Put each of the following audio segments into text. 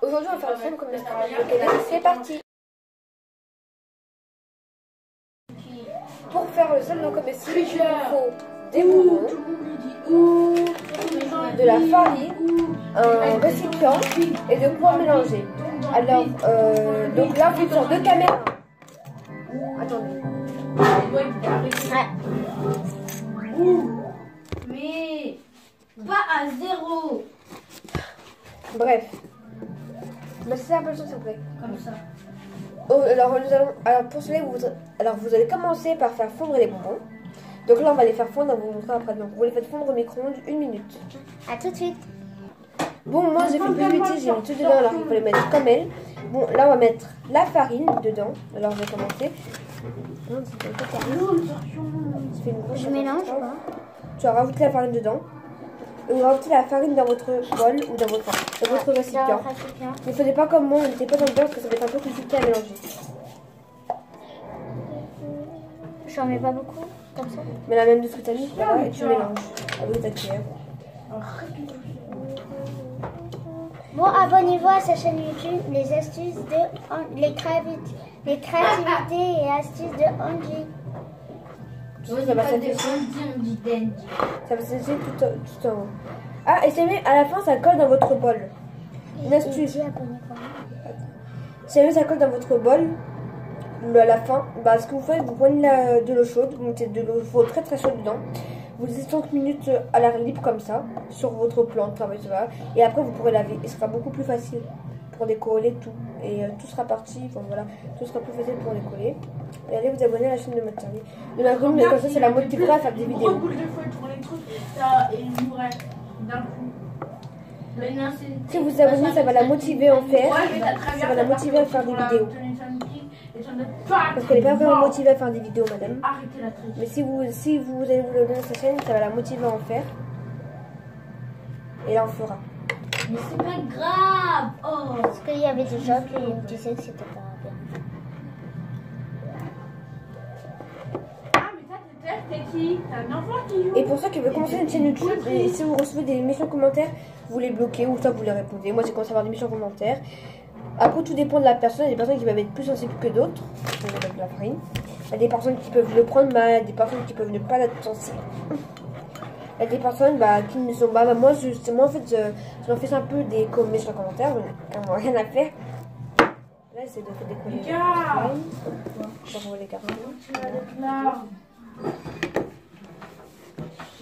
Aujourd'hui, on va faire le slime comestible. Donc, c'est parti. Pour faire le slime comestible, il vous faut des bonbons, de la farine, un récipient et de quoi mélanger. Alors, donc là, vous êtes sur 2 caméras. Attendez. Ouais. Mais pas à 0. Bref. Mais c'est un peu ça, s'il vous plaît. Comme ça. Oh, alors pour cela, vous allez commencer par faire fondre les bonbons. Donc là, on va les faire fondre, on va vous montrer après. Donc vous les faites fondre au micro-ondes 1 minute. À tout de suite. Bon, moi j'ai fait plus vite, j'ai mis tout dedans, alors il faut les mettre comme elle. Bon, là on va mettre la farine dedans. Alors je vais commencer. Je mélange pas. Tu vas rajouter la farine dedans. Et vous rajoutez la farine dans votre bol ou dans votre récipient. Ne faites pas comme moi, ne mettez pas dans le bol parce que ça va être un peu compliqué à mélanger. J'en mets pas beaucoup, comme ça. Mais la même de ce que tu as mis, voilà, et tu mélanges avec ta cuillère. Bon, abonnez-vous à sa chaîne YouTube, les astuces de les créativités et astuces de Angie. Ça va s'afficher. Ça va s'afficher tout en haut. Ah, et c'est mieux, à la fin, ça colle dans votre bol. Une astuce. Si jamais ça colle dans votre bol, à la fin, bah, ce que vous faites, vous prenez de l'eau chaude, vous mettez de l'eau chaude très chaude dedans. Vous laissez 30 minutes à l'air libre comme ça, sur votre plante, et après vous pourrez laver. Et ce sera beaucoup plus facile pour décoller tout. Et tout sera parti, enfin voilà, tout sera plus facile pour décoller. Et allez vous abonner à la chaîne de Mathieu. De ma commune, comme ça, ça la motivera à faire des vidéos. Si vous vous abonnez, ça va la motiver à en faire. Ça va la motiver à faire des vidéos. Parce qu'elle n'est pas vraiment motivée à faire des vidéos, madame. Mais si vous allez vous abonner à sa chaîne, ça va la motiver à en faire. Et là, on fera. Mais c'est pas grave. Oh. Parce qu'il y avait des gens qui me disaient que c'était pas bien. Et pour ceux qui veulent commencer une chaîne YouTube, et si vous recevez des méchants commentaires, vous les bloquez ou ça vous les répondez. Moi j'ai commencé à avoir des méchants commentaires. Après tout dépend de la personne, il y a des personnes qui peuvent être plus sensibles que d'autres. Avec la farine. Il y a des personnes qui peuvent le prendre mal, il y a des personnes qui peuvent ne pas être sensibles. Il y a des personnes qui ne sont pas. Moi justement en fait j'en fais un peu des méchants commentaires, donc rien à faire. Là c'est de décoller la farine. Pour les cartons.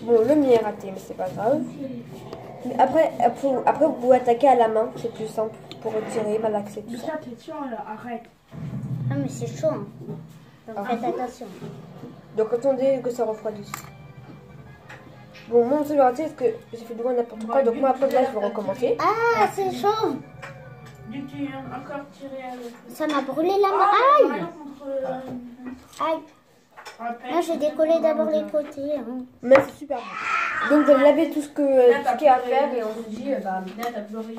Bon, le mien est raté, mais c'est pas grave. Mais après, vous pouvez attaquer à la main, c'est plus simple pour retirer, malaxer tout ça. Arrête. Ah, mais c'est chaud. Hein. Donc faites attention. Donc attendez que ça refroidisse. Bon, moi, je vais rater parce que j'ai fait du moins n'importe quoi. Donc moi, après, là, je vais recommencer. Ah, c'est chaud. Ça m'a brûlé la main. Aïe. Aïe. Moi, j'ai décollé d'abord les côtés. Hein. Mais c'est super bon. Donc, vous allez laver tout ce qu'il y a à faire et on vous dit, bah, t'as pleuré.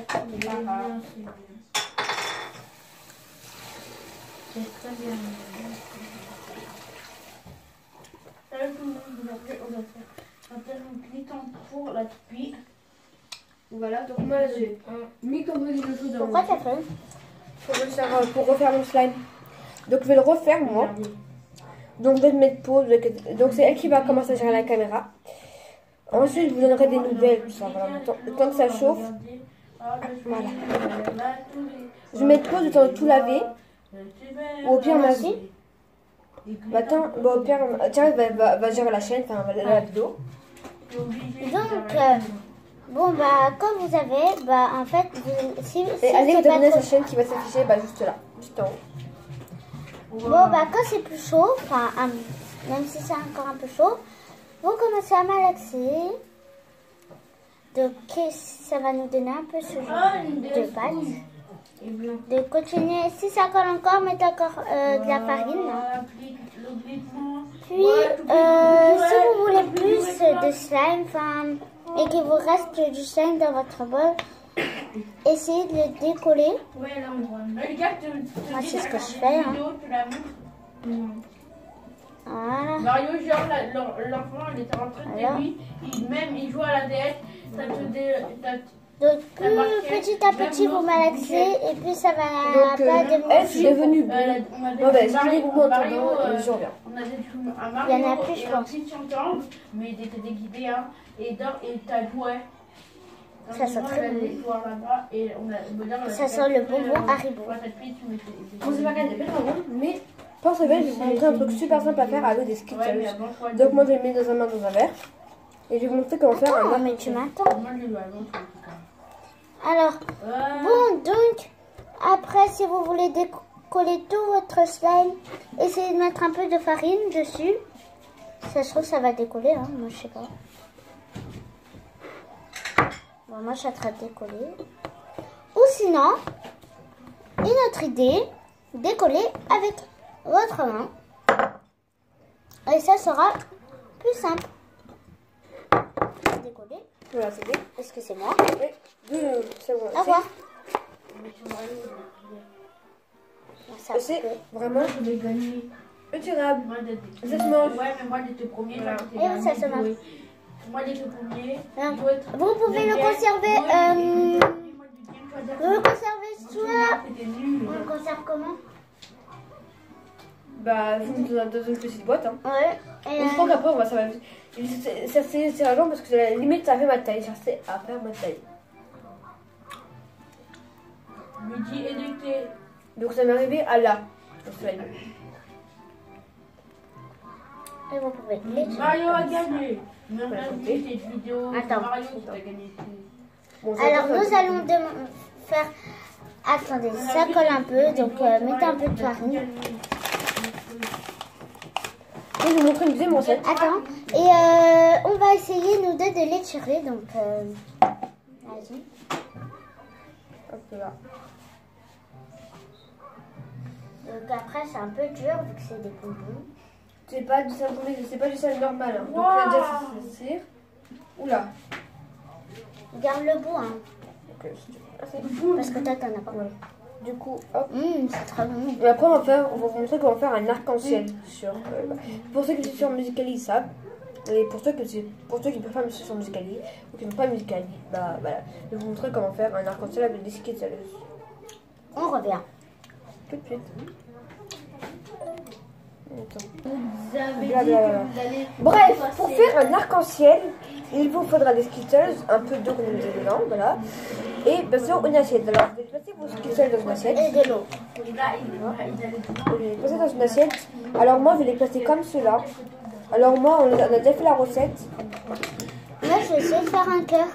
C'est très bien. Pour la toupie. Voilà, donc moi, j'ai mis comme vous dites le chose dans Pourquoi t'as fait pour refaire mon slime. Donc, je vais le refaire, moi. Donc je vais mettre pause. Donc c'est elle qui va commencer à gérer la caméra. Ensuite je vous donnerai des nouvelles. Ça, voilà. Tant que ça chauffe. Voilà. Je vais mettre pause, le temps de tout laver. Ou au pire merci. Attends, bon, au pire, tiens, va gérer la chaîne, enfin la vidéo. Donc bon bah comme vous avez, bah en fait si allez vous c'est abonner pas à sa chaîne qui va s'afficher juste là, juste en haut. Bon bah quand c'est plus chaud, enfin même si c'est encore un peu chaud, vous commencez à malaxer. Donc ça va nous donner un peu ce genre de pâte. De continuer, si ça colle encore, mettez encore de la farine. Puis si vous voulez plus de slime, et qu'il vous reste du slime dans votre bol, essayez de le décoller. Moi c'est ce que je fais. Hein. Voilà. Mario, genre, l'enfant, il était rentré de lui, il joue à la DS, Donc petit à petit vous malaxez et puis ça va Donc, pas elle, c'est devenir. devenu mauvaise. Je dis beaucoup en attendant et je reviens. Il y en a plus, je pense. Mais il était déguidé, hein. Et t'as joué. Ça sent très bon. Ça sent le bonbon Haribo. On sait pas qu'elle est belle avant, mais pour ce verre, je vais vous montrer un truc super simple à faire avec des Skittles. Donc moi, je les mets dans un main dans un verre. Et je vais vous montrer comment faire un Non, mais tu m'attends. Alors, bon, donc, après, si vous voulez décoller tout votre slime, essayez de mettre un peu de farine dessus. Ça, je trouve que ça va décoller, hein. Moi, je sais pas. Bon, moi, ça sera décollé. Ou sinon, une autre idée, décoller avec votre main. Et ça sera plus simple. Décoller. Voilà, c'est bon. Excusez-moi. Oui, 2 secondes. Au revoir. Ça C'est peut. vraiment Je vais gagner. étirable. Ça se mange. Ouais, mais moi j'étais premier. Voilà. Là, Et ça se mange. Moi j'étais premier. Alors, vous pouvez le conserver. Vous le conservez soit. C'était nul. On le conserve comment? Bah, vous mettez dans une petite boîte. Hein. Ouais. Et je pense qu'après, ça va. C'est rageant parce que la limite, ça fait ma taille. C'est à faire ma taille. Midi éduqué. Donc, ça m'est arrivé à là. Le slime. Et vous pouvez les. Mario a gagné. Mais on a Attends. vu cette vidéo. Attends. Mario qui a gagné. Bon, Alors, nous allons faire. Attendez, ça colle un peu. Donc, mettez un peu de farine. Je vais vous montrer une deuxième recette. Attends. Et on va essayer, nous deux, de l'étirer. Donc, vas-y. Hop là. Donc, après, c'est un peu dur vu que c'est des bonbons. C'est pas du sel tombé, c'est pas du sel normal. Hein. Donc Wow. là, déjà, c'est cire. Oula. Garde le bout, hein. Ok, c'est Parce que toi, t'en as pas. voilà. Du coup, hop. C'est très bon. Et après, on va vous montrer comment faire un arc-en-ciel. Pour ceux qui sont sur Musical.ly, ils savent. Et pour ceux qui peuvent pas me suivre sur Musical.ly ou qui n'ont pas Musical.ly, bah voilà. Je vais vous montrer comment faire un arc-en-ciel avec des Skittles. On revient. Tout de suite. Attends. Vous avez dit Blablabla. que vous allez. Bref, pour faire un arc-en-ciel, il vous faudra des Skittles, un peu d'eau qu'on a mis dedans, voilà. Et bien sûr une assiette. Alors, vous allez placer vos Skittles dans une assiette. Et de l'eau. Là, il allait Vous les placer dans une assiette. Alors moi, je vais les placer comme cela. Alors moi, on a déjà fait la recette. Moi, je vais essayer de faire un cœur.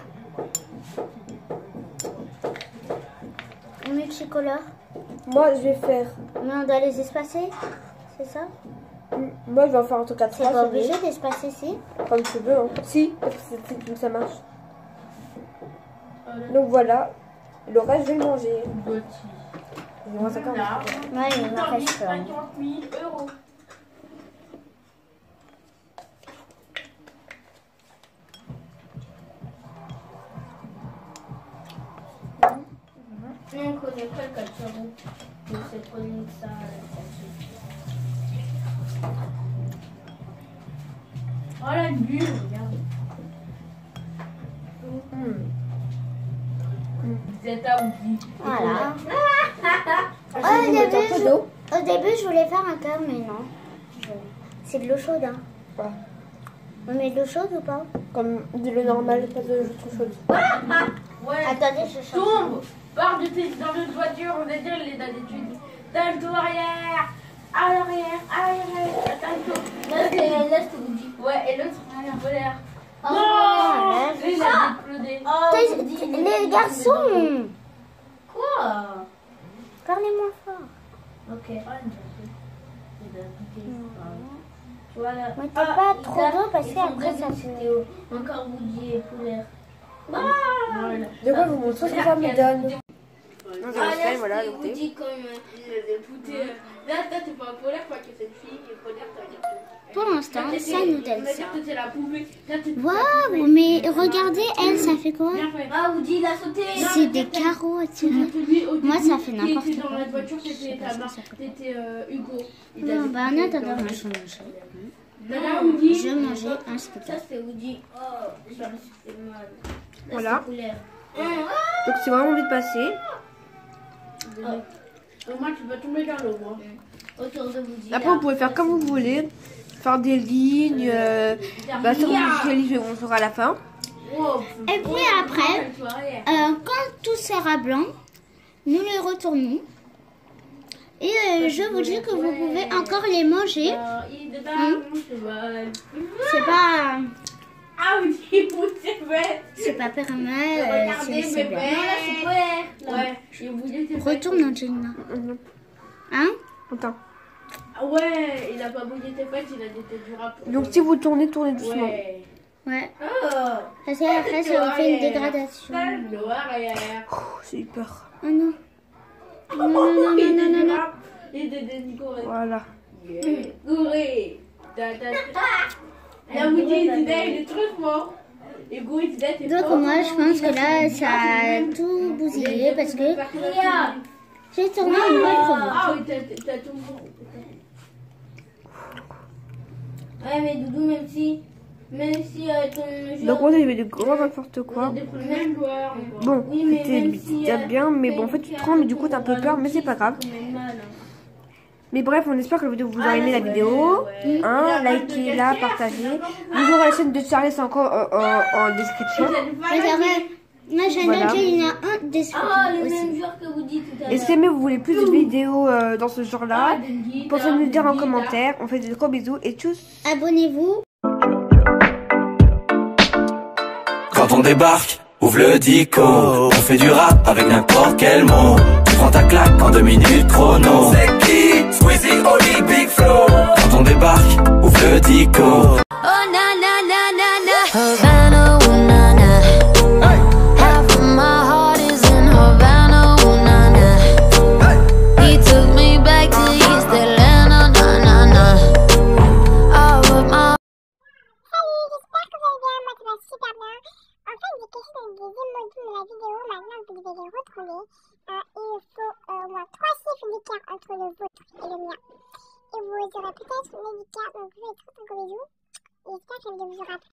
Multicolore. Moi, je vais faire... Mais on doit les espacer. C'est ça? Moi, je vais en faire un truc à C'est 3. pas obligé d'espacer ici. Comme tu veux, hein. Si, parce que c'est ça marche. Donc voilà. Le reste, je vais le manger. Moi, ça commence. Ouais, il me reste 50 000 euros. Nous, on connaît pas le 4 euros. Donc, c'est trop nul ça. Oh la bulle, regarde. C'est à oublier. Voilà. Je vais vous mettre un peu d'eau. Au début, je voulais faire un cœur, mais non. C'est de l'eau chaude, hein. Ouais. On met de l'eau chaude ou pas? Comme de l'eau normale, pas de l'eau trop chaude. Ouais. Attendez, je change. Tombe, pars de dans notre voiture, on va dire les d'habitude. T'as le tour arrière, à l'arrière, t'as le tour. Là, je te dis. Ouais, et l'autre, arrière. Oh, Non, ouais. il a explosé. Les garçons, Quoi? parlez moins fort. Ok. Tu vois là. Mettez pas trop d'eau parce qu'après ça se... Encore Woody et Poulaire. De quoi vous montrer ce que ça me donne. Voilà, le thé. Woody comme le pouté. Là, toi, t'es pas Poulaire, quoi que cette fille, et Poulaire, ça veut dire que... Pour l'instant, ça nous donne ça. C'est la poupée. Waouh, mais regardez, elle, ça fait quoi? Ah, Woody, il a sauté. C'est des carreaux à tirer. Moi, ça fait n'importe Dans quoi. la voiture, c'était Hugo. Non, bah en attendant, moi, je mangeais. Là, Woody. Je mangeais un scooter. Ça, c'est Woody. Oh, ça me fait mal. Voilà. Poulaire. Donc c'est vraiment vite passé. Moi, tu vas tomber dans l'eau, moi. Autour de vous. Après, vous pouvez faire comme vous voulez. Faire des lignes. Bah, ça, les lignes, on fera à la fin. Et puis après, quand tout sera blanc, nous les retournons. Et je vous dis que vous pouvez encore les manger. C'est pas... Ah oui, c'est vrai. C'est pas permis. Regardez, C'est bébé. bien. Ouais. Retourne, Angelina. Hein? Attends. Ouais, il a pas bougé tes fesses, il a des têtes du rap. Donc si vous tournez, tournez doucement. Ouais. Ouais. Oh. Parce qu'après, ça fait une dégradation. Oh, j'ai eu peur. Oh non. Non, non, non, non, non, non. Voilà. Gouré. La bougie, il est trop fort. Donc moi, je pense que là, ça a tout bousillé parce que j'ai tourné une bonne fois. Ah oui, t'as tout. Ouais, mais Doudou, même si ton jeu... Donc moi, il y avait de gros n'importe quoi. Bon, c'était bien, mais bon, en fait, tu te rends, mais du coup, t'as un peu peur, mais c'est pas grave. Mais bref, on espère que la vidéo vous a aimé la vidéo. Hein, likez la, partagez. Vous aurez la chaîne de Charlie, c'est encore en description. Ma chaîne, Voilà. il y a un description aussi. Et si jamais vous voulez plus de vidéos dans ce genre-là, pensez à nous le dire en commentaire. On fait des gros bisous et tchuss. Abonnez-vous. Quand on débarque, ouvre le dico. On fait du rap avec n'importe quel mot. Tu prends ta claque en 2 minutes chrono. C'est qui? Squeezie, Oli, Big Flow. Quand on débarque, ouvre le dico. Oh na na na na na Havana, ooh na na. Half of my heart is in Havana, ooh na na. He took me back to East Atlanta, na na na. All of my Salut, j'espère que vous allez bien, moi ça va super bien. En fait, j'ai caché des émojis de la vidéo, maintenant vous devez les retrouver. Il faut au moins 3 chiffres d'écart entre le vôtre et le mien. Et vous aurez peut-être une écart, donc je vous fais trop un gros bisou. Et j'espère que la vidéo vous aura plu.